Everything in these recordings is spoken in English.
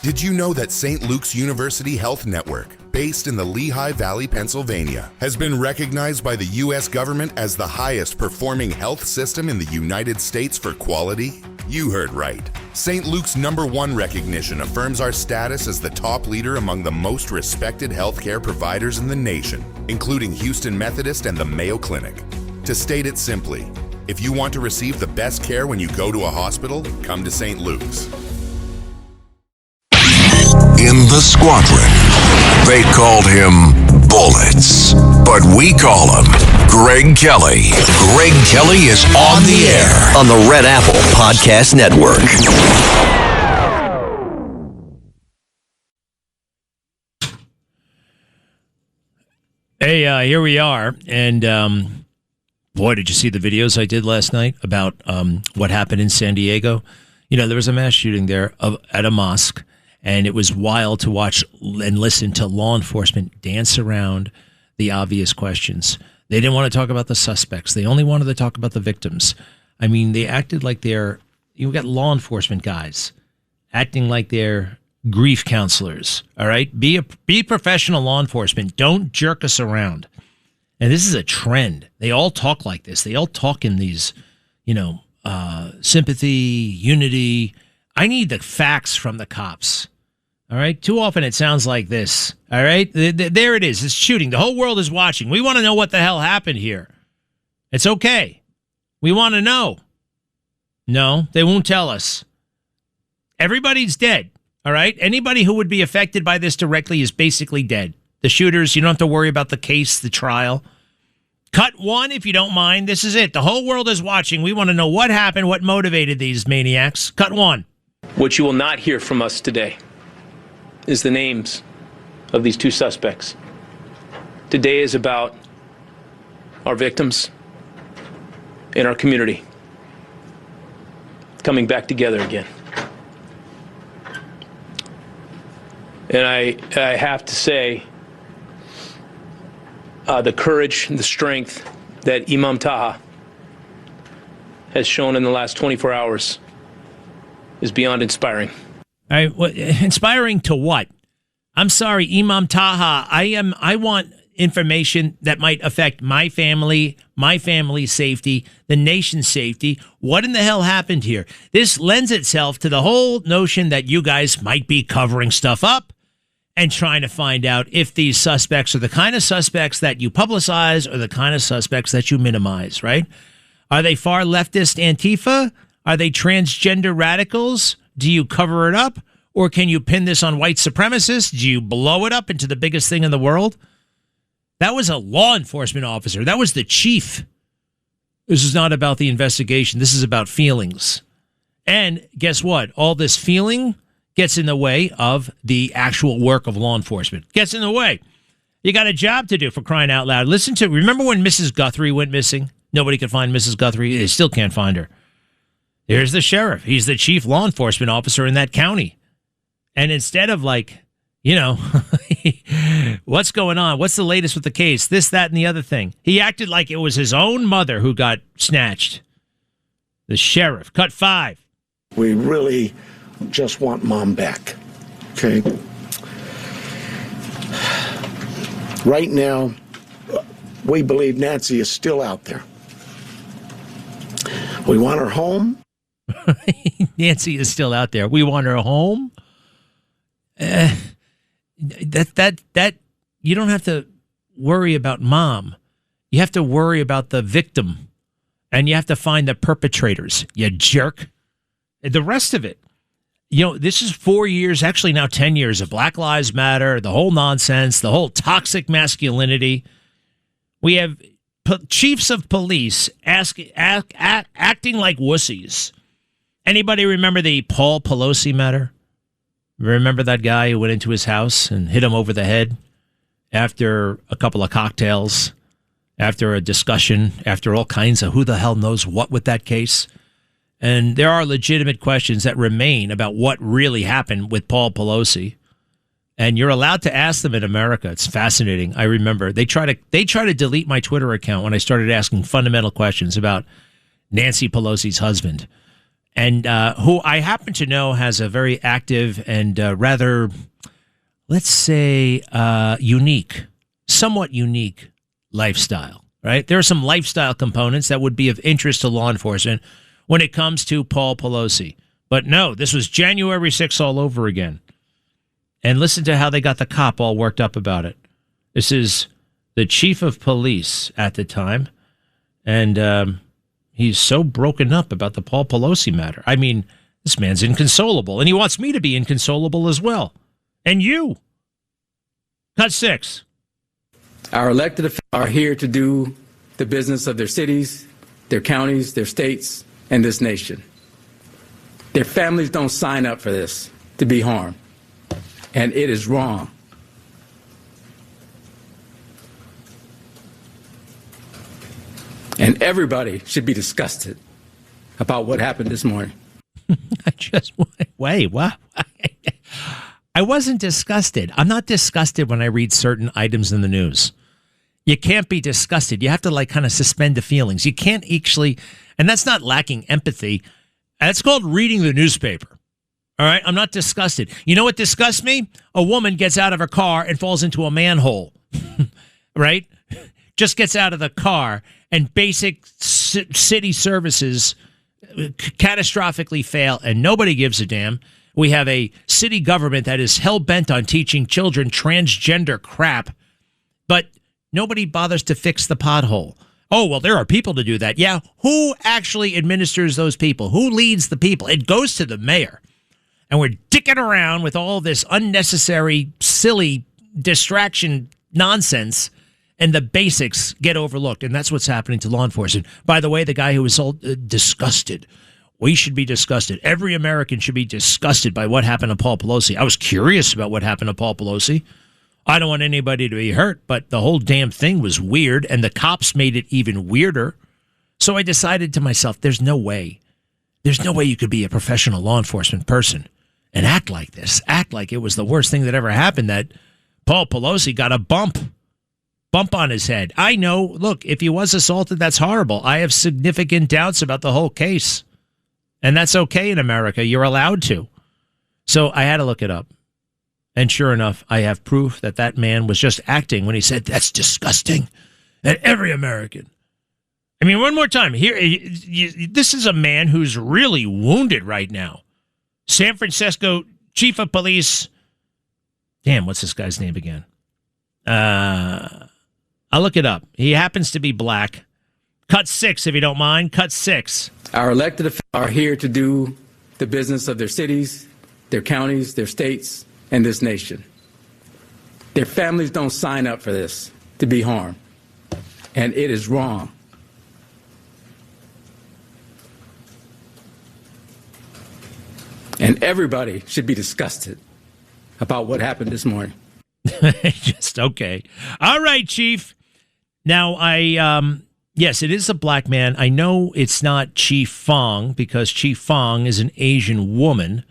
Did you know that St. Luke's University Health Network, based in the Lehigh Valley, Pennsylvania, has been recognized by the U.S. government as the highest performing health system in the United States for quality? You heard right. St. Luke's #1 recognition affirms our status as the top leader among the most respected healthcare providers in the nation, including Houston Methodist and the Mayo Clinic. To state it simply, if you want to receive the best care when you go to a hospital, come to St. Luke's. In the squadron, they called him Bullets, but we call him Greg Kelly. Greg Kelly is on the air on the Red Apple Podcast Network. Hey, here we are, and boy, did you see the videos I did last night about what happened in San Diego? You know, there was a mass shooting there at a mosque. And it was wild to watch and listen to law enforcement dance around the obvious questions. They didn't want to talk about the suspects. They only wanted to talk about the victims. I mean, they acted like you got law enforcement guys acting like they're grief counselors. All right? Be professional law enforcement. Don't jerk us around. And this is a trend. They all talk like this. They all talk in these, sympathy, unity. I need the facts from the cops. All right? Too often it sounds like this. All right? There it is. It's shooting. The whole world is watching. We want to know what the hell happened here. It's okay. We want to know. No, they won't tell us. Everybody's dead. All right? Anybody who would be affected by this directly is basically dead. The shooters, you don't have to worry about the case, the trial. Cut 1, if you don't mind. This is it. The whole world is watching. We want to know what happened, what motivated these maniacs. Cut 1. What you will not hear from us today is the names of these two suspects. Today is about our victims and our community coming back together again. And I have to say, the courage and the strength that Imam Taha has shown in the last 24 hours is beyond inspiring. All right, inspiring to what? I'm sorry, Imam Taha. I want information that might affect my family's safety, the nation's safety. What in the hell happened here? This lends itself to the whole notion that you guys might be covering stuff up and trying to find out if these suspects are the kind of suspects that you publicize or the kind of suspects that you minimize, right? Are they far leftist Antifa? Are they transgender radicals? Do you cover it up? Or can you pin this on white supremacists? Do you blow it up into the biggest thing in the world? That was a law enforcement officer. That was the chief. This is not about the investigation. This is about feelings. And guess what? All this feeling gets in the way of the actual work of law enforcement. Gets in the way. You got a job to do, for crying out loud. Remember when Mrs. Guthrie went missing? Nobody could find Mrs. Guthrie. They still can't find her. Here's the sheriff. He's the chief law enforcement officer in that county. And instead of what's going on? What's the latest with the case? This, that, and the other thing. He acted like it was his own mother who got snatched. The sheriff. Cut 5. We really just want Mom back. Okay? Right now, we believe Nancy is still out there. We want her home. Nancy is still out there. We want her home. That you don't have to worry about Mom. You have to worry about the victim, and you have to find the perpetrators. You jerk. The rest of it, this is 4 years, actually now 10 years of Black Lives Matter, the whole nonsense, the whole toxic masculinity. We have chiefs of police acting like wussies. Anybody remember the Paul Pelosi matter? Remember that guy who went into his house and hit him over the head after a couple of cocktails, after a discussion, after all kinds of who the hell knows what with that case? And there are legitimate questions that remain about what really happened with Paul Pelosi. And you're allowed to ask them in America. It's fascinating. I remember they try to delete my Twitter account when I started asking fundamental questions about Nancy Pelosi's husband. and who I happen to know has a very active and rather, let's say, somewhat unique lifestyle, right? There are some lifestyle components that would be of interest to law enforcement when it comes to Paul Pelosi. But no, this was January 6th all over again. And listen to how they got the cop all worked up about it. This is the chief of police at the time, and he's so broken up about the Paul Pelosi matter. I mean, this man's inconsolable, and he wants me to be inconsolable as well. And you. Cut 6. Our elected officials are here to do the business of their cities, their counties, their states, and this nation. Their families don't sign up for this to be harmed, and it is wrong. And everybody should be disgusted about what happened this morning. Wait, what? I wasn't disgusted. I'm not disgusted when I read certain items in the news. You can't be disgusted. You have to kind of suspend the feelings. You can't actually, and that's not lacking empathy. That's called reading the newspaper. All right? I'm not disgusted. You know what disgusts me? A woman gets out of her car and falls into a manhole. Right? Just gets out of the car and basic city services catastrophically fail and nobody gives a damn. We have a city government that is hell-bent on teaching children transgender crap, but nobody bothers to fix the pothole. Oh, well, there are people to do that. Yeah, who actually administers those people? Who leads the people? It goes to the mayor. And we're dicking around with all this unnecessary, silly distraction nonsense, and the basics get overlooked. And that's what's happening to law enforcement. By the way, the guy who was all disgusted. We should be disgusted. Every American should be disgusted by what happened to Paul Pelosi. I was curious about what happened to Paul Pelosi. I don't want anybody to be hurt, but the whole damn thing was weird, and the cops made it even weirder. So I decided to myself, there's no way. There's no way you could be a professional law enforcement person and act like this. Act like it was the worst thing that ever happened, that Paul Pelosi got a bump on his head. I know, look, if he was assaulted, that's horrible. I have significant doubts about the whole case. And that's okay in America. You're allowed to. So I had to look it up. And sure enough, I have proof that that man was just acting when he said, that's disgusting. And every American. I mean, one more time. Here, this is a man who's really wounded right now. San Francisco chief of police. Damn, what's this guy's name again? I'll look it up. He happens to be black. Cut 6, if you don't mind. Cut 6. Our elected officials are here to do the business of their cities, their counties, their states, and this nation. Their families don't sign up for this to be harmed, and it is wrong. And everybody should be disgusted about what happened this morning. Just okay. All right, Chief. Now, yes, it is a black man. I know it's not Chief Fong because Chief Fong is an Asian woman,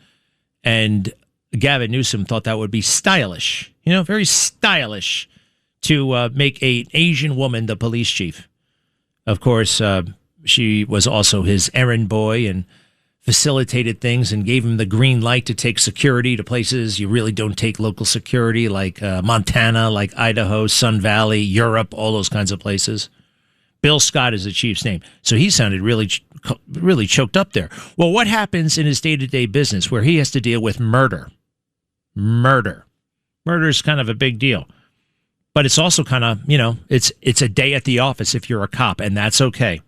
and Gavin Newsom thought that would be stylish, very stylish to make an Asian woman the police chief. Of course, she was also his errand boy and facilitated things and gave him the green light to take security to places you really don't take local security, like Montana, like Idaho, Sun Valley, Europe, all those kinds of places. Bill Scott is the chief's name. So he sounded really choked up there. Well, what happens in his day-to-day business where he has to deal with murder? Murder is kind of a big deal. But it's also kind of, it's a day at the office if you're a cop, and that's okay.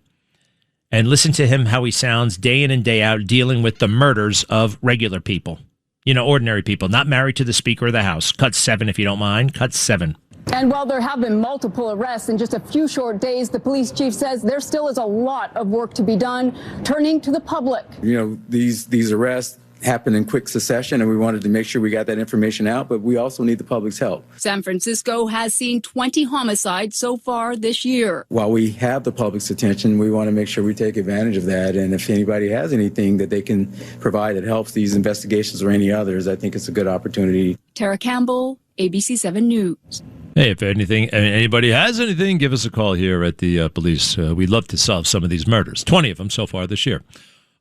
And listen to him, how he sounds day in and day out, dealing with the murders of regular people. Ordinary people, not married to the Speaker of the House. Cut 7, if you don't mind. Cut 7. And while there have been multiple arrests in just a few short days, the police chief says there still is a lot of work to be done, turning to the public. These arrests happened in quick succession, and we wanted to make sure we got that information out, but we also need the public's help. San Francisco has seen 20 homicides so far this year. While we have the public's attention, we want to make sure we take advantage of that, and if anybody has anything that they can provide that helps these investigations or any others, I think it's a good opportunity. Tara Campbell, ABC 7 News. Hey, if anybody has anything, give us a call here at the police. We'd love to solve some of these murders. 20 of them so far this year.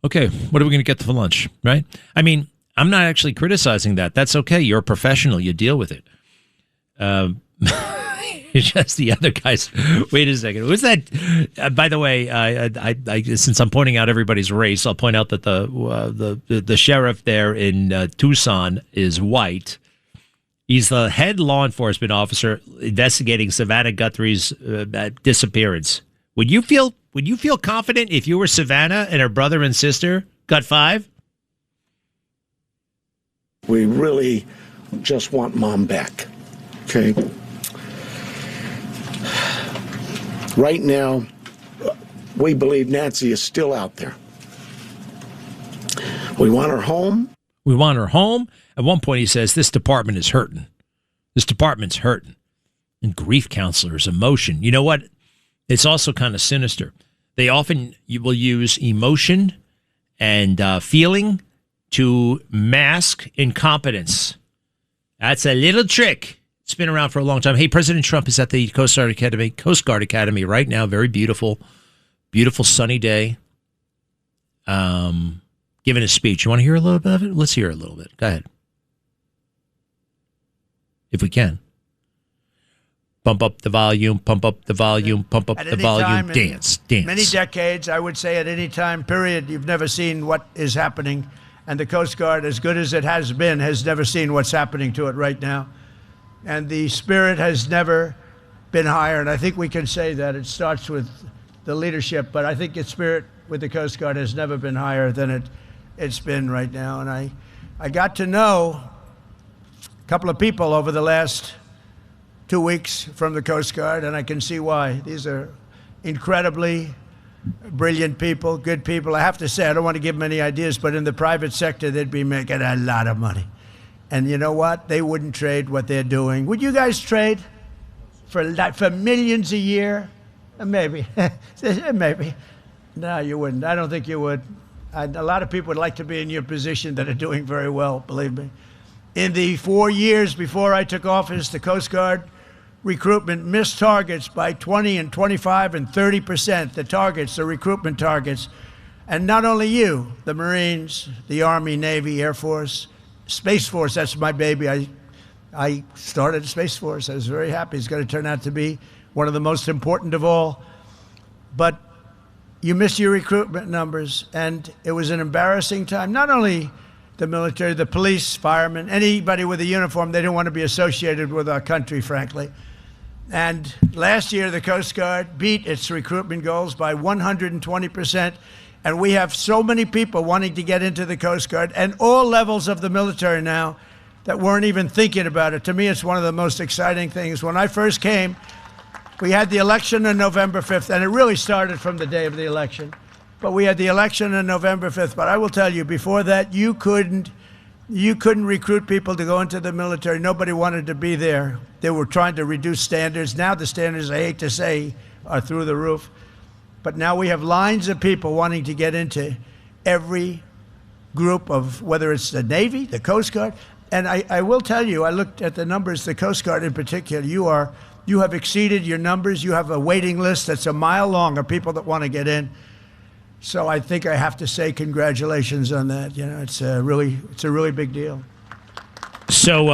Okay, what are we going to get for lunch, right? I mean, I'm not actually criticizing that. That's okay. You're a professional. You deal with it. It's just the other guys. Wait a second. Who's that? By the way, I since I'm pointing out everybody's race, I'll point out that the sheriff there in Tucson is white. He's the head law enforcement officer investigating Savannah Guthrie's disappearance. Would you feel confident if you were Savannah and her brother and sister got 5? We really just want Mom back. Okay? Right now, we believe Nancy is still out there. We want her home. We want her home. At one point, he says, this department is hurting. This department's hurting. And grief counselors, emotion. You know what? It's also kind of sinister. They often will use emotion and feeling to mask incompetence. That's a little trick. It's been around for a long time. Hey, President Trump is at the Coast Guard Academy right now. Very beautiful, beautiful sunny day. Giving a speech. You want to hear a little bit of it? Let's hear a little bit. Go ahead. If we can. Pump up the volume, pump up the volume, pump up the volume. Dance. Many decades, I would say at any time, period, you've never seen what is happening. And the Coast Guard, as good as it has been, has never seen what's happening to it right now. And the spirit has never been higher. And I think we can say that. It starts with the leadership. But I think its spirit with the Coast Guard has never been higher than it's been right now. And I got to know a couple of people over the last 2 weeks from the Coast Guard, and I can see why. These are incredibly brilliant people, good people. I have to say, I don't want to give them any ideas, but in the private sector, they'd be making a lot of money. And you know what? They wouldn't trade what they're doing. Would you guys trade for millions a year? Maybe. Maybe. No, you wouldn't. I don't think you would. A lot of people would like to be in your position that are doing very well, believe me. In the 4 years before I took office, the Coast Guard recruitment missed targets by 20 and 25 and 30%. The targets, the recruitment targets. And not only you, the Marines, the Army, Navy, Air Force, Space Force, that's my baby. I started Space Force. I was very happy. It's going to turn out to be one of the most important of all. But you missed your recruitment numbers, and it was an embarrassing time. Not only the military, the police, firemen, anybody with a uniform, they didn't want to be associated with our country, frankly. And last year, the Coast Guard beat its recruitment goals by 120%. And we have so many people wanting to get into the Coast Guard and all levels of the military now that weren't even thinking about it. To me, it's one of the most exciting things. When I first came, we had the election on November 5th, and it really started from the day of the election. But we had the election on November 5th. But I will tell you, before that, you couldn't recruit people to go into the military. Nobody wanted to be there. They were trying to reduce standards. Now the standards, I hate to say, are through the roof. But now we have lines of people wanting to get into every group of, whether it's the Navy, the Coast Guard. And I will tell you, I looked at the numbers, the Coast Guard in particular, you have exceeded your numbers. You have a waiting list that's a mile long of people that want to get in. So I think I have to say congratulations on that. You know, it's a really big deal. So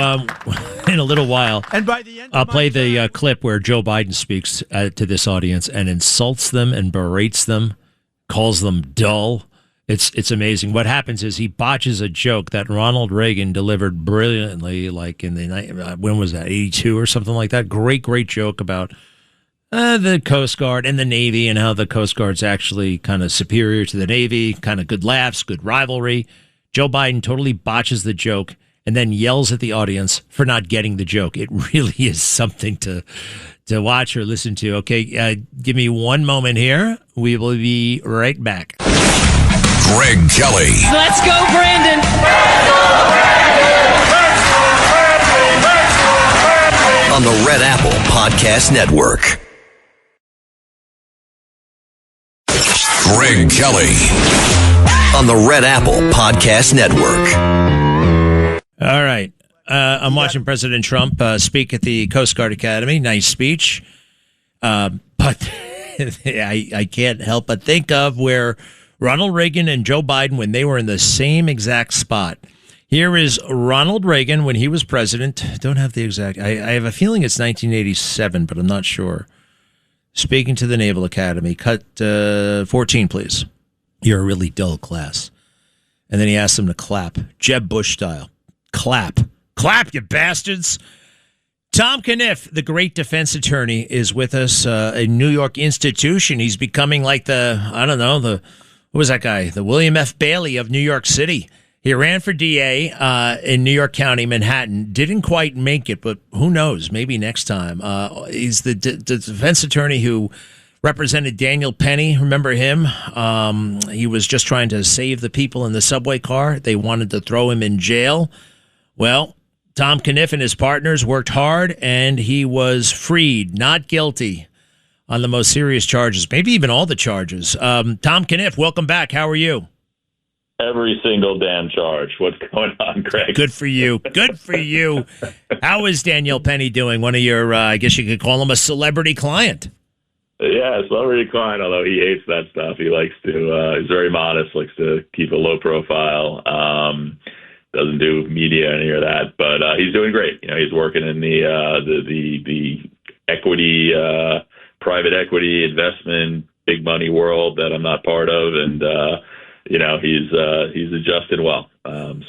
in a little while, and by the end I'll play the clip where Joe Biden speaks to this audience and insults them and berates them, calls them dull. It's amazing. What happens is he botches a joke that Ronald Reagan delivered brilliantly, like in the when was that, 82 or something like that. Great joke about the Coast Guard and the Navy and how the Coast Guard's actually kind of superior to the Navy, kind of good laughs, good rivalry. Joe Biden totally botches the joke and then yells at the audience for not getting the joke. It really is something to watch or listen to. Okay, give me one moment here. We will be right back. Greg Kelly. Let's go, Brandon. On the Red Apple Podcast Network. Greg Kelly. On the Red Apple Podcast Network. All right. I'm watching President Trump speak at the Coast Guard Academy. Nice speech. But I can't help but think of where Ronald Reagan and Joe Biden when they were in the same exact spot. Here is Ronald Reagan when he was president. Don't have the exact. I have a feeling it's 1987, but I'm not sure. Speaking to the Naval Academy. Cut 14, please. You're a really dull class. And then he asked them to clap. Jeb Bush style. Clap. Clap, you bastards. Tom Caniff, the great defense attorney, is with us. A New York institution. He's becoming like what was that guy? The William F. Bailey of New York City. He ran for DA in New York County, Manhattan. Didn't quite make it, but who knows? Maybe next time. He's the defense attorney who represented Daniel Penny. Remember him? He was just trying to save the people in the subway car. They wanted to throw him in jail. Well, Tom Caniff and his partners worked hard, and he was freed, not guilty, on the most serious charges, maybe even all the charges. Tom Caniff, welcome back. How are you? Every single damn charge. What's going on, Greg? Good for you. Good for you. How is Daniel Penny doing? One of your, I guess you could call him a celebrity client. Yeah, celebrity client, although he hates that stuff. He likes to, he's very modest, likes to keep a low profile. Doesn't do media or any of that, but he's doing great. He's working in the equity, private equity investment, big money world that I'm not part of, and he's adjusted well.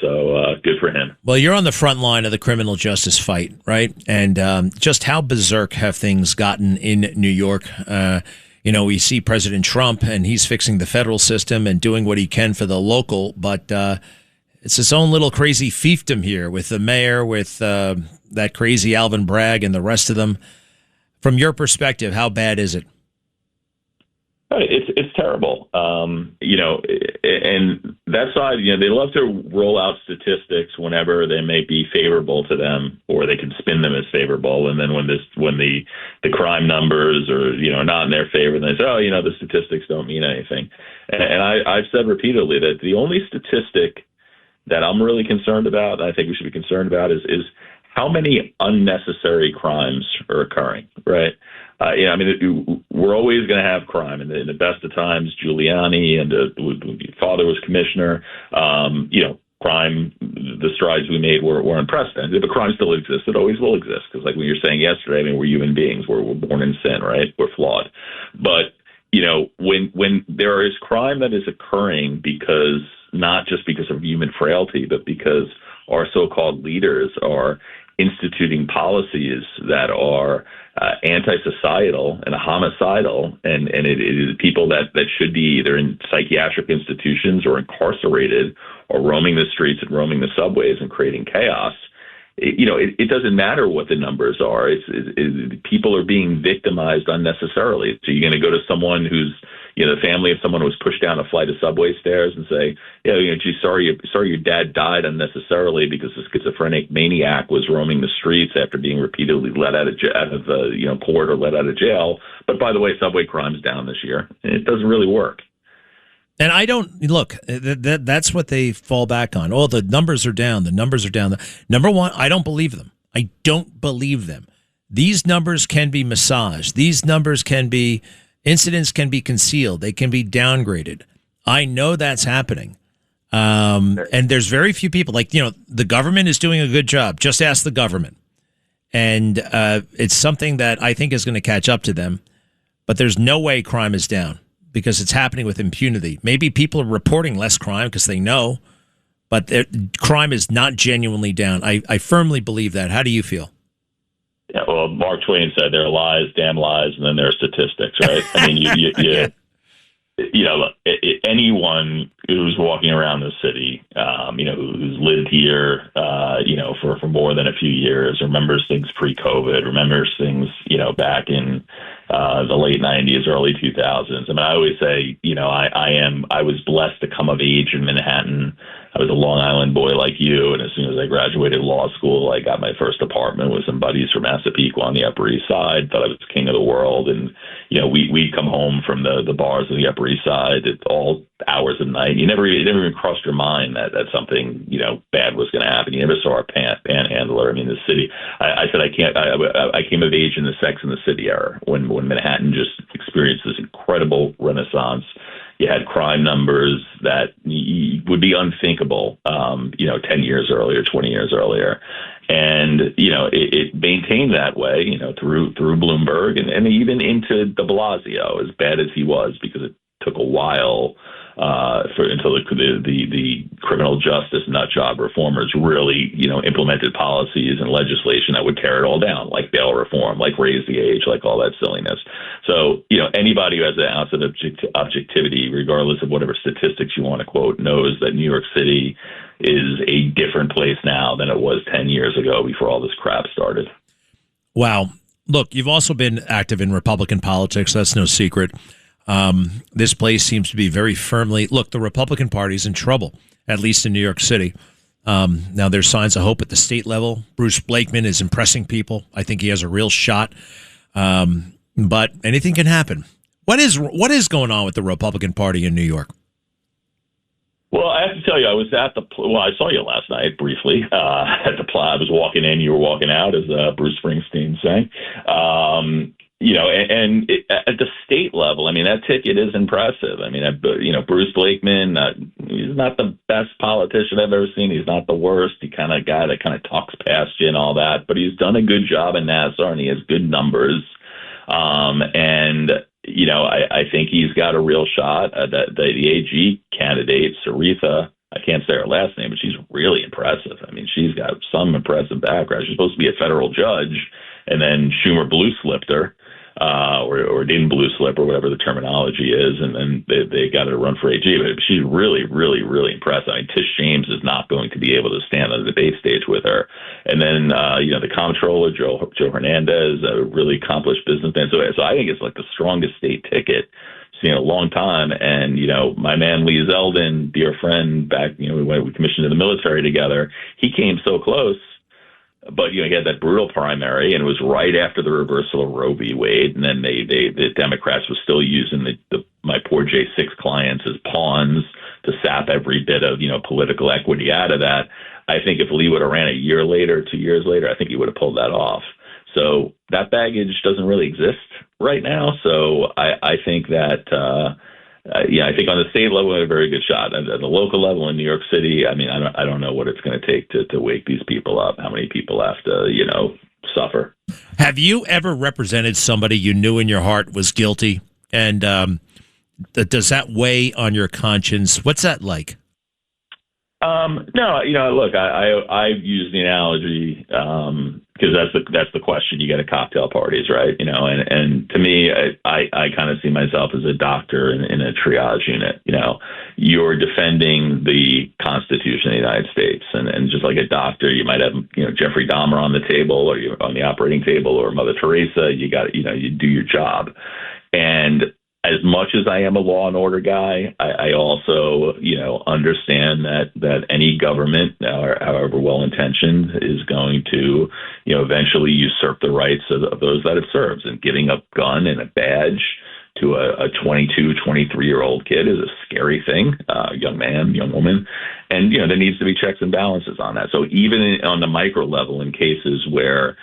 So good for him. Well, you're on the front line of the criminal justice fight, right? And just how berserk have things gotten in New York? We see President Trump, and he's fixing the federal system and doing what he can for the local, but it's its own little crazy fiefdom here with the mayor, with that crazy Alvin Bragg and the rest of them. From your perspective, how bad is it? It's terrible. And that side, they love to roll out statistics whenever they may be favorable to them, or they can spin them as favorable. And then when the crime numbers are, not in their favor, then they say, the statistics don't mean anything. And I've said repeatedly that the only statistic that I'm really concerned about, and I think we should be concerned about, is how many unnecessary crimes are occurring, right? We're always going to have crime. In the best of times, Giuliani and father was commissioner. Crime, the strides we made were unprecedented, but crime still exists. It always will exist, because like we were saying yesterday, we're human beings. We're born in sin, right? We're flawed. But, when there is crime that is occurring not just because of human frailty, but because our so-called leaders are instituting policies that are anti-societal and homicidal, and it is people that should be either in psychiatric institutions or incarcerated or roaming the streets and roaming the subways and creating chaos. It doesn't matter what the numbers are. People are being victimized unnecessarily. So you're going to go to someone who's, the family of someone who was pushed down a flight of subway stairs and say, gee, sorry your dad died unnecessarily because a schizophrenic maniac was roaming the streets after being repeatedly let out of court or let out of jail. But by the way, subway crime's down this year. It doesn't really work. And I don't look. That's what they fall back on. Oh, the numbers are down. The numbers are down. Number one, I don't believe them. I don't believe them. These numbers can be massaged. These numbers incidents can be concealed. They can be downgraded. I know that's happening. And there's very few people the government is doing a good job. Just ask the government. And it's something that I think is going to catch up to them. But there's no way crime is down, because it's happening with impunity. Maybe people are reporting less crime because they know, but crime is not genuinely down. I firmly believe that. How do you feel? Yeah, well, Mark Twain said there are lies, damn lies, and then there are statistics, right? I mean, anyone who's walking around the city, who's lived here, for more than a few years, remembers things pre-COVID, remembers things, back in the late 90s, early 2000s. I mean, I always say, I was blessed to come of age in Manhattan. I was a Long Island boy like you, and as soon as I graduated law school, I got my first apartment with some buddies from Massapequa on the Upper East Side. Thought I was king of the world, and we'd come home from the bars of the Upper East Side at all hours of night. It never even crossed your mind that something bad was going to happen. You never saw a panhandler. I mean, the city. I said I came of age in the Sex and the City era when Manhattan just experienced this incredible renaissance. You had crime numbers that would be unthinkable, 10 years earlier, 20 years earlier. And, it maintained that way, through Bloomberg and even into de Blasio, as bad as he was, because it took a while until the criminal justice nut job reformers really, implemented policies and legislation that would tear it all down, like bail reform, like raise the age, like all that silliness. So, anybody who has an ounce of objectivity, regardless of whatever statistics you want to quote, knows that New York City is a different place now than it was 10 years ago before all this crap started. Wow. Look, you've also been active in Republican politics. That's no secret. This place seems to be very firmly, look, the Republican Party's in trouble, at least in New York City. Now there's signs of hope at the state level. Bruce Blakeman is impressing people. I think he has a real shot. But anything can happen. What is going on with the Republican Party in New York? Well, I have to tell you, I was I saw you last night briefly at the Plaza. I was walking in, you were walking out, as Bruce Springsteen sang. At the state level, I mean, that ticket is impressive. I mean, Bruce Blakeman, he's not the best politician I've ever seen. He's not the worst. He kind of guy that kind of talks past you and all that, but he's done a good job in Nassau and he has good numbers. I think he's got a real shot. The AG candidate, Sarita, I can't say her last name, but she's really impressive. I mean, she's got some impressive background. She's supposed to be a federal judge, and then Schumer blue slipped her, or didn't blue slip, or whatever the terminology is, and then they got her to run for AG. But she's really, really, really impressive. I mean, Tish James is not going to be able to stand on the debate stage with her. And then, the comptroller, Joe Hernandez, a really accomplished businessman. So I think it's like the strongest state ticket seen in a long time. And, my man Lee Zeldin, dear friend, back, we commissioned in the military together. He came so close. But, he had that brutal primary, and it was right after the reversal of Roe v. Wade. And then the Democrats were still using my poor J6 clients as pawns to sap every bit of, political equity out of that. I think if Lee would have ran a year later, 2 years later, I think he would have pulled that off. So that baggage doesn't really exist right now. So I think that, I think on the state level, we have a very good shot. At the local level in New York City, I mean, I don't know what it's going to take to wake these people up, how many people have to, suffer. Have you ever represented somebody you knew in your heart was guilty? And does that weigh on your conscience? What's that like? No, look, I've used the analogy, because that's the question you get at cocktail parties, right? And to me, I kind of see myself as a doctor in a triage unit. You're defending the Constitution of the United States, and just like a doctor, you might have, Jeffrey Dahmer on the table, or you're on the operating table, or Mother Teresa. You got, you do your job. And as much as I am a law and order guy, I also, understand that any government, however well-intentioned, is going to, eventually usurp the rights of those that it serves. And giving a gun and a badge to a 22, 23-year-old kid is a scary thing, young man, young woman. And, there needs to be checks and balances on that. So even on the micro level, in cases where,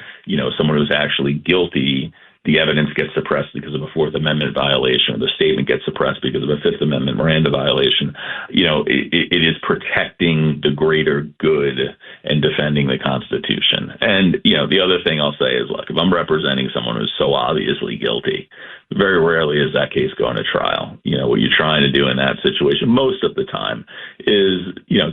someone who's actually guilty, the evidence gets suppressed because of a Fourth Amendment violation, or the statement gets suppressed because of a Fifth Amendment Miranda violation. It is protecting the greater good and defending the Constitution. And, the other thing I'll say is, look, if I'm representing someone who's so obviously guilty, very rarely is that case going to trial. What you're trying to do in that situation most of the time is,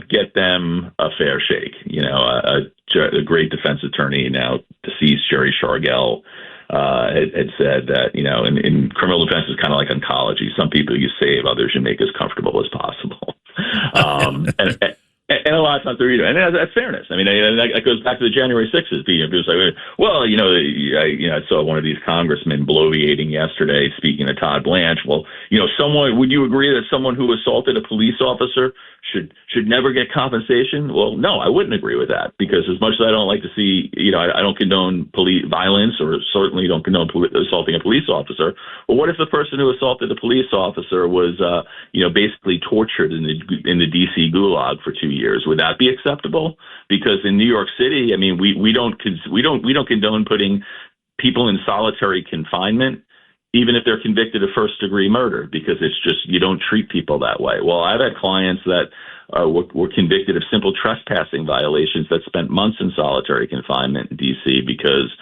get them a fair shake. A great defense attorney, now deceased, Jerry Shargell, had said that, in criminal defense is kind of like oncology. Some people you save, others you make as comfortable as possible. And a lot of times they're, and that's fairness. I mean, that goes back to the January 6th. People say, well, I saw one of these congressmen bloviating yesterday, speaking to Todd Blanche. Well, would you agree that someone who assaulted a police officer should never get compensation? Well, no, I wouldn't agree with that, because as much as I don't like to see, I don't condone police violence, or certainly don't condone assaulting a police officer. Well, what if the person who assaulted a police officer was, basically tortured in the DC gulag for 2 years? Would that be acceptable? Because in New York City, I mean, we don't condone putting people in solitary confinement even if they're convicted of first-degree murder, because it's just, you don't treat people that way. Well, I've had clients that were convicted of simple trespassing violations that spent months in solitary confinement in D.C. because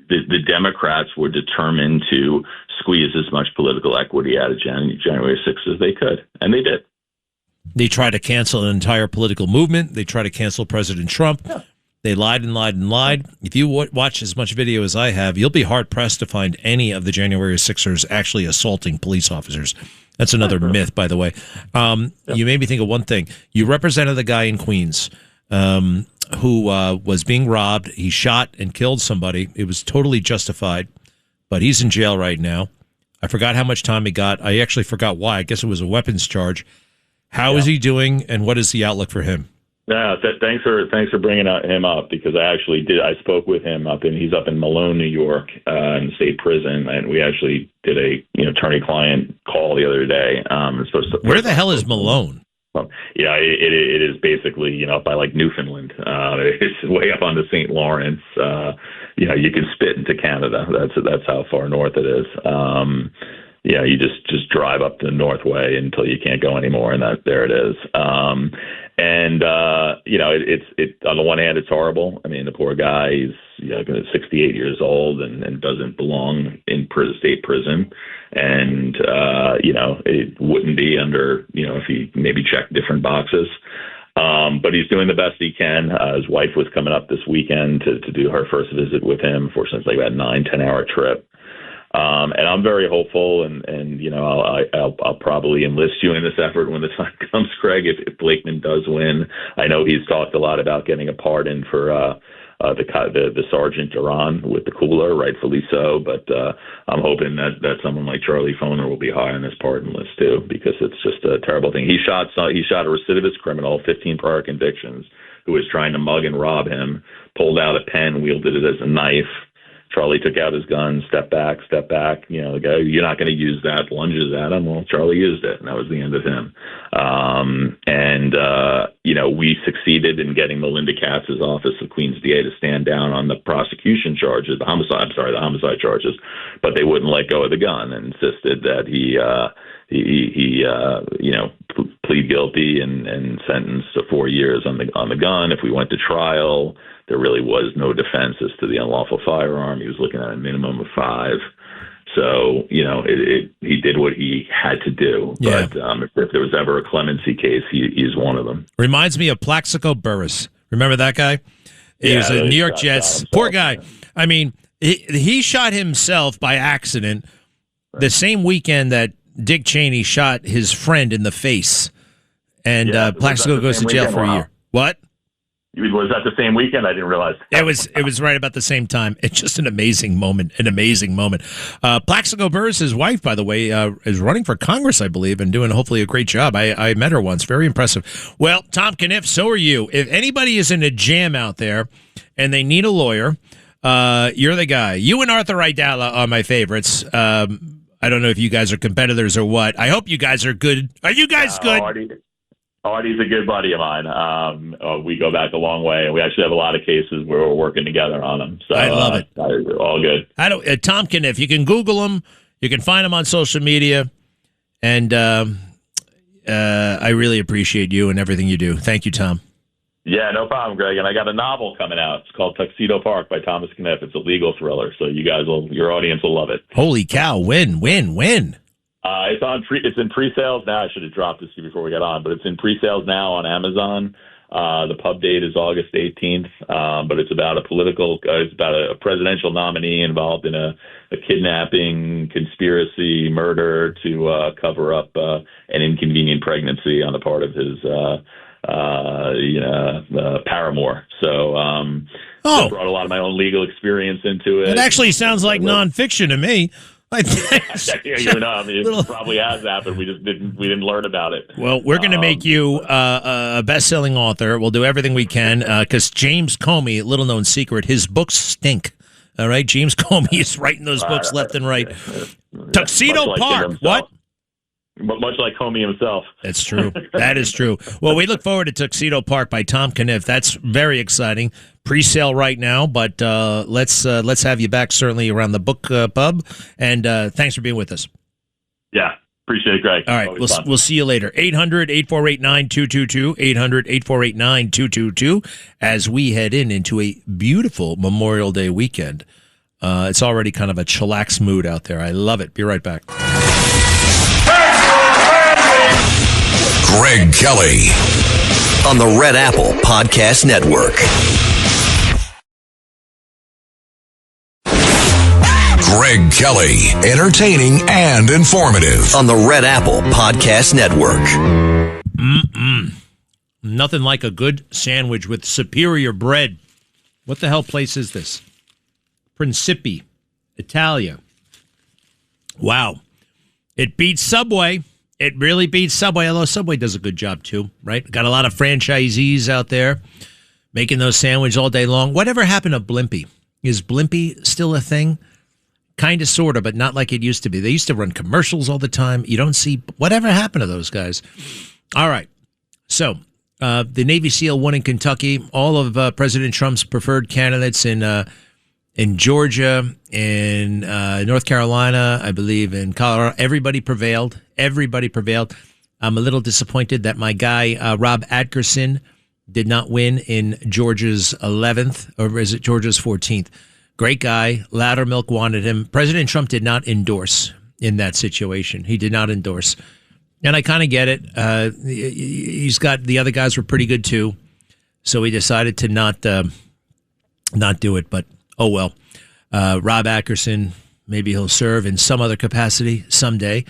the Democrats were determined to squeeze as much political equity out of January 6th as they could, and they did. They tried to cancel an entire political movement. They tried to cancel President Trump. Yeah. They lied and lied and lied. If you watch as much video as I have, you'll be hard-pressed to find any of the January 6ers actually assaulting police officers. That's another myth, by the way. You made me think of one thing. You represented the guy in Queens who was being robbed. He shot and killed somebody. It was totally justified, but he's in jail right now. I forgot how much time he got. I actually forgot why. I guess it was a weapons charge. How is he doing, and what is the outlook for him? Yeah, thanks for bringing him up, because I spoke with him he's up in Malone, New York, in the state prison, and we actually did a attorney-client call the other day. Where the hell is Malone? Yeah, it is basically up by like Newfoundland. It's way up on the St. Lawrence. You can spit into Canada. That's how far north it is. You just drive up the Northway until you can't go anymore, and there it is. It's on the one hand, it's horrible. I mean, the poor guy, he's 68 years old and doesn't belong in state prison. And, it wouldn't be under, if he maybe checked different boxes. But he's doing the best he can. His wife was coming up this weekend to do her first visit with him. Fortunately, it's like about a 9-10 hour trip. And I'm very hopeful, and I'll probably enlist you in this effort when the time comes, Craig, if Blakeman does win. I know he's talked a lot about getting a pardon for the Sergeant Duran with the cooler, rightfully so, but I'm hoping that someone like Charlie Foner will be high on this pardon list too, because it's just a terrible thing. He shot a recidivist criminal, 15 prior convictions, who was trying to mug and rob him, pulled out a pen, wielded it as a knife. Charlie took out his gun, step back. The guy, you're not going to use that, lunges at him. Well, Charlie used it, and that was the end of him. We succeeded in getting Melinda Katz's office of Queens DA to stand down on the prosecution charges, the homicide charges, but they wouldn't let go of the gun and insisted that he plead guilty and sentenced to 4 years on the gun. If we went to trial, there really was no defense as to the unlawful firearm. He was looking at a minimum of 5. So, he did what he had to do. Yeah. But if there was ever a clemency case, he's one of them. Reminds me of Plaxico Burress. Remember that guy? He was a New York Jets. Poor guy. I mean, he shot himself by accident the same weekend that Dick Cheney shot his friend in the face. And Plaxico goes to jail for a year. What? Was that the same weekend? I didn't realize. It was right about the same time. It's just an amazing moment. Plaxico Burress' wife, by the way, is running for Congress, I believe, and doing hopefully a great job. I met her once. Very impressive. Well, Tom Caniff, so are you. If anybody is in a jam out there and they need a lawyer, you're the guy. You and Arthur Aidala are my favorites. I don't know if you guys are competitors or what. I hope you guys are good. Are you guys good? Artie's a good buddy of mine. We go back a long way, and we actually have a lot of cases where we're working together on them. So I love it. All good. Tom Caniff, you can Google him. You can find him on social media. And I really appreciate you and everything you do. Thank you, Tom. Yeah, no problem, Greg. And I got a novel coming out. It's called Tuxedo Park by Thomas Caniff. It's a legal thriller, so your audience will love it. Holy cow! When? It's in pre-sales now. I should have dropped this before we got on, but it's in pre-sales now on Amazon. The pub date is August 18th, but it's about a presidential nominee involved in a kidnapping, conspiracy, murder to cover up an inconvenient pregnancy on the part of his paramour. So I brought a lot of my own legal experience into it. It actually sounds like nonfiction to me. It probably has happened. We didn't learn about it. Well, we're going to make you a best-selling author. We'll do everything we can because James Comey, little known secret, his books stink. All right, James Comey is writing those books left and right. Tuxedo Park. What? But much like Comey himself. That's true. That is true. Well, we look forward to Tuxedo Park by Tom Caniff. That's very exciting. Pre-sale right now, but let's have you back certainly around the book pub. And thanks for being with us. Yeah, appreciate it, Greg. All right, we'll see you later. 800-848-9222, 800-848-9222, as we head into a beautiful Memorial Day weekend. It's already kind of a chillax mood out there. I love it. Be right back. Greg Kelly on the Red Apple Podcast Network. Greg Kelly, entertaining and informative on the Red Apple Podcast Network. Nothing like a good sandwich with superior bread. What the hell place is this? Principi, Italia. Wow. It beats Subway. It really beats Subway, although Subway does a good job too, right? Got a lot of franchisees out there making those sandwiches all day long. Whatever happened to Blimpie? Is Blimpie still a thing? Kind of, sort of, but not like it used to be. They used to run commercials all the time. You don't see whatever happened to those guys. All right. So the Navy SEAL won in Kentucky. All of President Trump's preferred candidates in Georgia, in North Carolina, I believe, in Colorado, everybody prevailed. Everybody prevailed. I'm a little disappointed that my guy, Rob Atkerson, did not win in Georgia's 11th, or is it Georgia's 14th? Great guy. Loudermilk wanted him. President Trump did not endorse in that situation. He did not endorse. And I kind of get it. He's got, the other guys were pretty good too. So he decided to not do it, but oh well. Rob Atkerson, maybe he'll serve in some other capacity someday.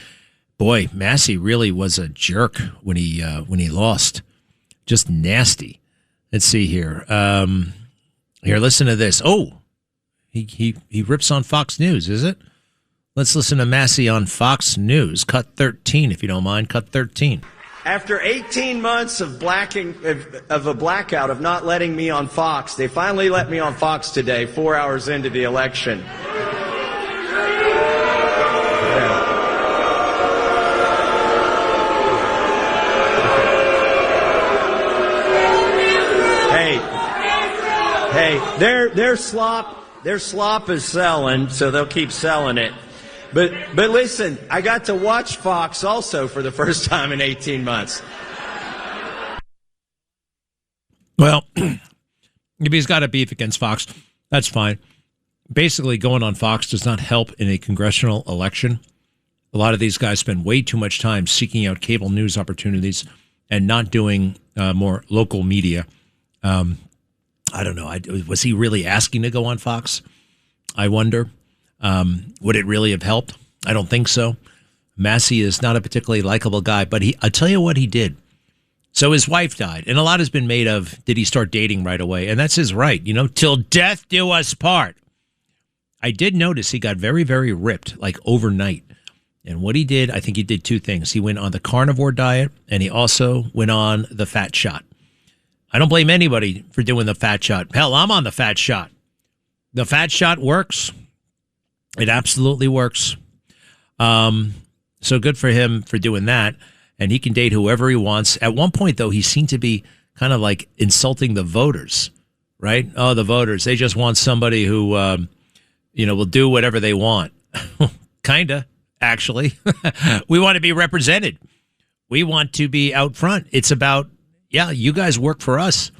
Boy, Massey really was a jerk when he lost. Just nasty. Let's see here. Here, listen to this. Oh, he rips on Fox News, is it? Let's listen to Massey on Fox News. Cut 13, if you don't mind. Cut 13. After 18 months of a blackout of not letting me on Fox, they finally let me on Fox today, 4 hours into the election. Hey, their slop is selling, so they'll keep selling it. But listen, I got to watch Fox also for the first time in 18 months. Well, if he's got a beef against Fox, that's fine. Basically, going on Fox does not help in a congressional election. A lot of these guys spend way too much time seeking out cable news opportunities and not doing more local media. I don't know. Was he really asking to go on Fox? I wonder. Would it really have helped? I don't think so. Massey is not a particularly likable guy, but I'll tell you what he did. So his wife died, and a lot has been made of, did he start dating right away? And that's his right, till death do us part. I did notice he got very, very ripped, like overnight. And what he did, I think he did two things. He went on the carnivore diet, and he also went on the fat shot. I don't blame anybody for doing the fat shot. Hell, I'm on the fat shot. The fat shot works. It absolutely works. So good for him for doing that. And he can date whoever he wants. At one point, though, he seemed to be kind of like insulting the voters, right? Oh, the voters. They just want somebody who, will do whatever they want. Kind of, actually. We want to be represented. We want to be out front. It's about, yeah, you guys work for us.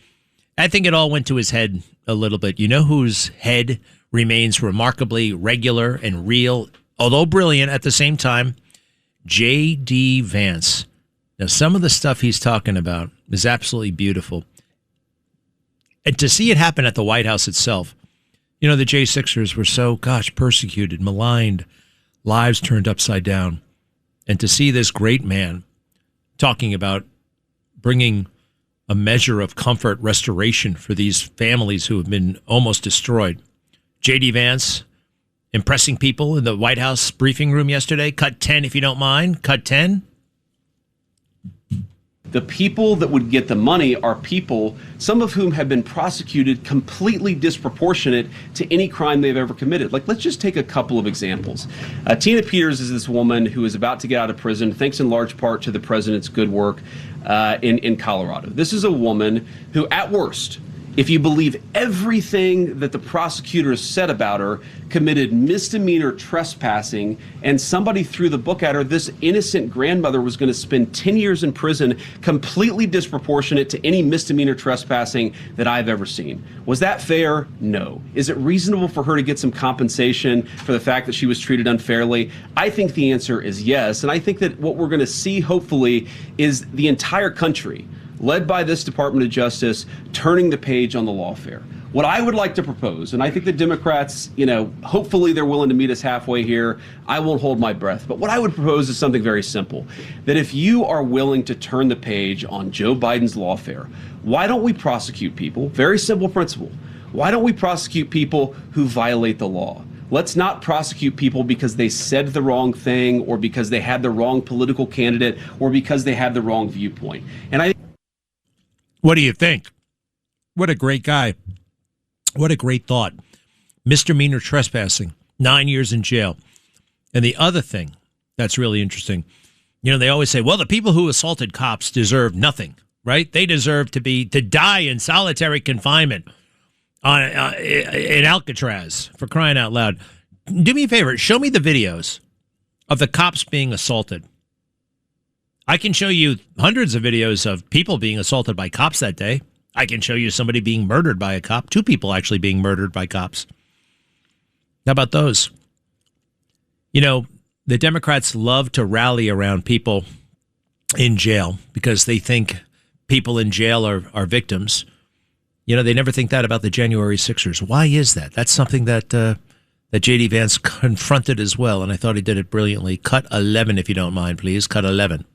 I think it all went to his head a little bit. You know whose head remains remarkably regular and real, although brilliant at the same time? J.D. Vance. Now, some of the stuff he's talking about is absolutely beautiful. And to see it happen at the White House itself, the J6ers were so, persecuted, maligned, lives turned upside down. And to see this great man talking about bringing a measure of comfort, restoration for these families who have been almost destroyed. J.D. Vance impressing people in the White House briefing room yesterday. Cut 10, if you don't mind. Cut 10. The people that would get the money are people, some of whom have been prosecuted completely disproportionate to any crime they've ever committed. Like, let's just take a couple of examples. Tina Peters is this woman who is about to get out of prison, thanks in large part to the president's good work in Colorado. This is a woman who, at worst, if you believe everything that the prosecutors said about her, committed misdemeanor trespassing, and somebody threw the book at her, this innocent grandmother was going to spend 10 years in prison, completely disproportionate to any misdemeanor trespassing that I've ever seen. Was that fair? No. Is it reasonable for her to get some compensation for the fact that she was treated unfairly? I think the answer is yes, and I think that what we're going to see, hopefully, is the entire country, led by this Department of Justice, turning the page on the lawfare. What I would like to propose, and I think the Democrats, hopefully they're willing to meet us halfway here. I won't hold my breath. But what I would propose is something very simple, that if you are willing to turn the page on Joe Biden's lawfare, why don't we prosecute people? Very simple principle. Why don't we prosecute people who violate the law? Let's not prosecute people because they said the wrong thing, or because they had the wrong political candidate, or because they had the wrong viewpoint. And what do you think? What a great guy. What a great thought. Misdemeanor trespassing, 9 years in jail. And the other thing that's really interesting, they always say, well, the people who assaulted cops deserve nothing, right? They deserve to die in solitary confinement in Alcatraz, for crying out loud. Do me a favor. Show me the videos of the cops being assaulted. I can show you hundreds of videos of people being assaulted by cops that day. I can show you somebody being murdered by a cop. 2 people actually being murdered by cops. How about those? The Democrats love to rally around people in jail because they think people in jail are victims. They never think that about the January 6ers. Why is that? That's something that J.D. Vance confronted as well, and I thought he did it brilliantly. Cut 11, if you don't mind, please. Cut 11.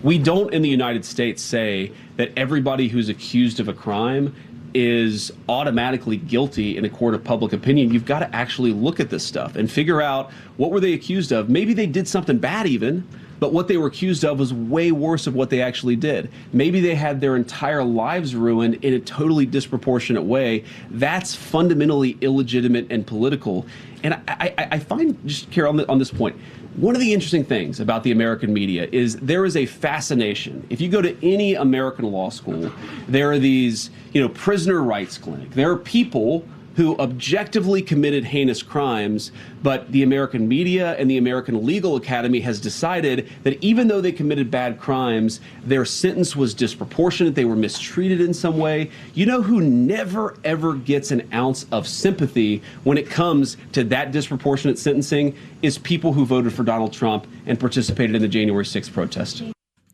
We don't in the United States say that everybody who's accused of a crime is automatically guilty in a court of public opinion. You've got to actually look at this stuff and figure out, what were they accused of? Maybe they did something bad even, but what they were accused of was way worse of what they actually did. Maybe they had their entire lives ruined in a totally disproportionate way. That's fundamentally illegitimate and political. And I find, just Carol, on this point, one of the interesting things about the American media is there is a fascination. If you go to any American law school, there are these, prisoner rights clinic. There are people who objectively committed heinous crimes, but the American media and the American Legal Academy has decided that even though they committed bad crimes, their sentence was disproportionate, they were mistreated in some way. You know who never, ever gets an ounce of sympathy when it comes to that disproportionate sentencing is people who voted for Donald Trump and participated in the January 6th protest.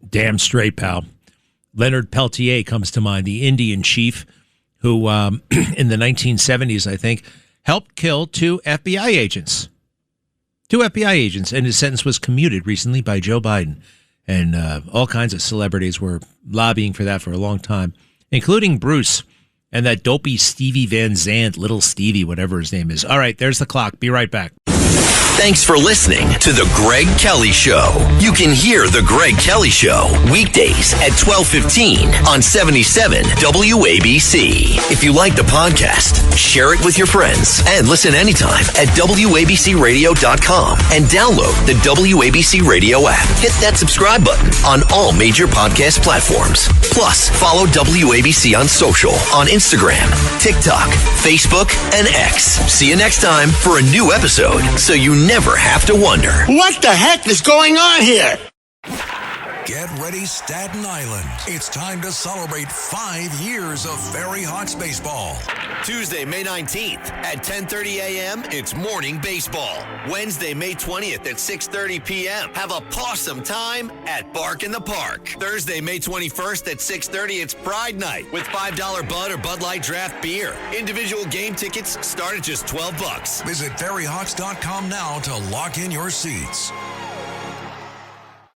Damn straight, pal. Leonard Peltier comes to mind, the Indian chief who in the 1970s, I think, helped kill 2 FBI agents. 2 FBI agents, and his sentence was commuted recently by Joe Biden. And all kinds of celebrities were lobbying for that for a long time, including Bruce and that dopey Stevie Van Zandt, little Stevie, whatever his name is. All right, there's the clock. Be right back. Thanks for listening to The Greg Kelly Show. You can hear The Greg Kelly Show weekdays at 12:15 on 77 WABC. If you like the podcast, share it with your friends and listen anytime at WABCRadio.com and download the WABC Radio app. Hit that subscribe button on all major podcast platforms. Plus, follow WABC on social on Instagram, TikTok, Facebook, and X. See you next time for a new episode, so you never have to wonder, what the heck is going on here? Get ready, Staten Island. It's time to celebrate 5 years of Ferry Hawks baseball. Tuesday, May 19th at 10:30 a.m., it's morning baseball. Wednesday, May 20th at 6:30 p.m., have a pawsome time at Bark in the Park. Thursday, May 21st at 6:30, it's Pride Night with $5 Bud or Bud Light draft beer. Individual game tickets start at just $12. Visit ferryhawks.com now to lock in your seats.